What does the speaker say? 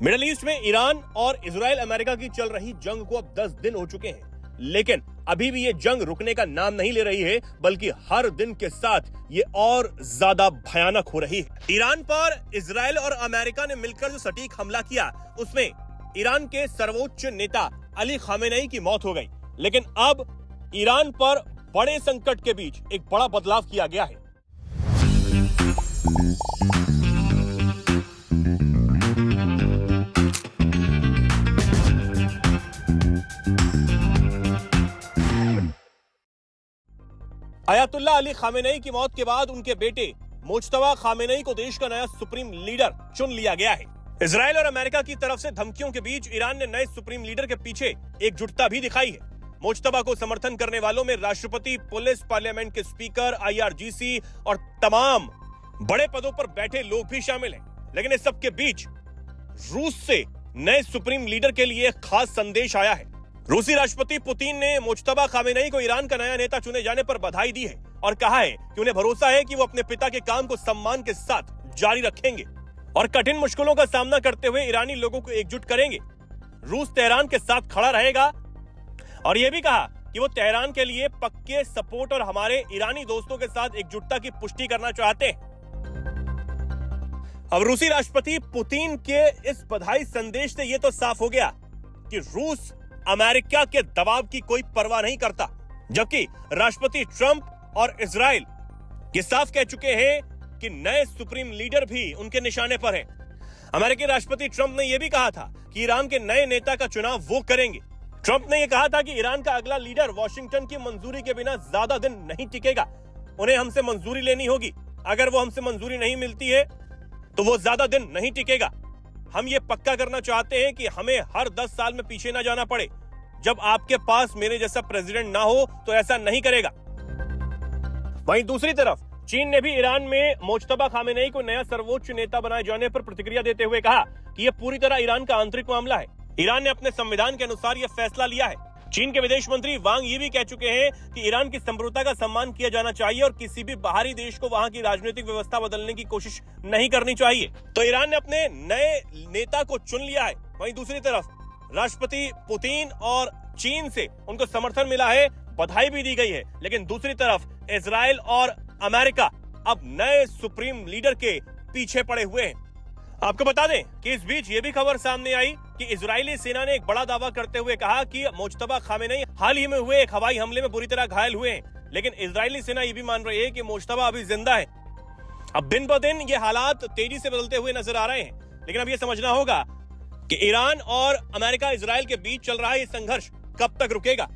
Middle east में Iran और Israel America की चल रही जंग को अब 10 दिन हो चुके हैं, लेकिन अभी भी ये जंग रुकने का नाम नहीं ले रही है, बल्कि हर दिन के साथ ये और ज्यादा भयानक हो रही है। ईरान पर इजराइल और अमेरिका ने मिलकर जो सटीक हमला किया, उसमें ईरान के सर्वोच्च नेता अली खामेनेई की मौत हो गई। लेकिन अब ईरान पर बड़े संकट के बीच एक बड़ा बदलाव किया गया है। अयातुल्ला अली खामेनेई की मौत के बाद उनके बेटे मुज्तबा खामेनेई को देश का नया सुप्रीम लीडर चुन लिया गया है। इजराइल और अमेरिका की तरफ से धमकियों के बीच ईरान ने नए सुप्रीम लीडर के पीछे एकजुटता भी दिखाई है। मुज्तबा को समर्थन करने वालों में राष्ट्रपति, पुलिस, पार्लियामेंट के स्पीकर, IRGC और तमाम बड़े पदों पर बैठे लोग भी शामिल हैं। लेकिन इस सबके बीच रूस से नए सुप्रीम लीडर के लिए एक खास संदेश आया है। रूसी राष्ट्रपति पुतिन ने मुज्तबा खामेनेई को ईरान का नया नेता चुने जाने पर बधाई दी है और कहा है कि उन्हें भरोसा है कि वो अपने पिता के काम को सम्मान के साथ जारी रखेंगे और कठिन मुश्किलों का सामना करते हुए ईरानी लोगों को एकजुट करेंगे। रूस तेहरान के साथ खड़ा रहेगा और यह भी कहा कि वो तेहरान के लिए पक्के सपोर्ट और हमारे ईरानी दोस्तों के साथ एकजुटता की पुष्टि करना चाहते हैं। अब रूसी राष्ट्रपति पुतिन के इस बधाई संदेश से यह तो साफ हो गया कि रूस अमेरिका के दबाव की कोई परवाह नहीं करता, जबकि राष्ट्रपति ट्रंप और इजराइल ये साफ कह चुके हैं कि नए सुप्रीम लीडर भी उनके निशाने पर है। अमेरिकी राष्ट्रपति ट्रंप ने यह भी कहा था कि ईरान के नए नेता का चुनाव वो करेंगे। ट्रंप ने यह कहा था कि ईरान का अगला लीडर वॉशिंगटन की मंजूरी के बिना ज्यादा दिन नहीं टिकेगा, उन्हें हमसे मंजूरी लेनी होगी। अगर वो हमसे मंजूरी नहीं मिलती है तो वो ज्यादा दिन नहीं टिकेगा। हम ये पक्का करना चाहते हैं कि हमें हर 10 साल में पीछे ना जाना पड़े। जब आपके पास मेरे जैसा प्रेसिडेंट ना हो तो ऐसा नहीं करेगा। वहीं दूसरी तरफ चीन ने भी ईरान में मुज्तबा खामेनेई को नया सर्वोच्च नेता बनाए जाने पर प्रतिक्रिया देते हुए कहा कि यह पूरी तरह ईरान का आंतरिक मामला है। ईरान ने अपने संविधान के अनुसार यह फैसला लिया है। चीन के विदेश मंत्री वांग ये भी कह चुके हैं कि ईरान की संप्रभुता का सम्मान किया जाना चाहिए और किसी भी बाहरी देश को वहां की राजनीतिक व्यवस्था बदलने की कोशिश नहीं करनी चाहिए। तो ईरान ने अपने नए नेता को चुन लिया है। वहीं दूसरी तरफ राष्ट्रपति पुतिन और चीन से उनको समर्थन मिला है, बधाई भी दी गई है। लेकिन दूसरी तरफ इजराइल और अमेरिका अब नए सुप्रीम लीडर के पीछे पड़े हुए हैं। आपको बता दें कि इस बीच ये भी खबर सामने आई कि इजरायली सेना ने एक बड़ा दावा करते हुए कहा कि मुज्तबा खामेनेई हाल ही में हुए एक हवाई हमले में बुरी तरह घायल हुए हैं। लेकिन इजरायली सेना ये भी मान रही है कि मुज्तबा अभी जिंदा है। अब दिन ब दिन ये हालात तेजी से बदलते हुए नजर आ रहे हैं। लेकिन अब ये समझना होगा कि ईरान और अमेरिका इजराइल के बीच चल रहा ये संघर्ष कब तक रुकेगा।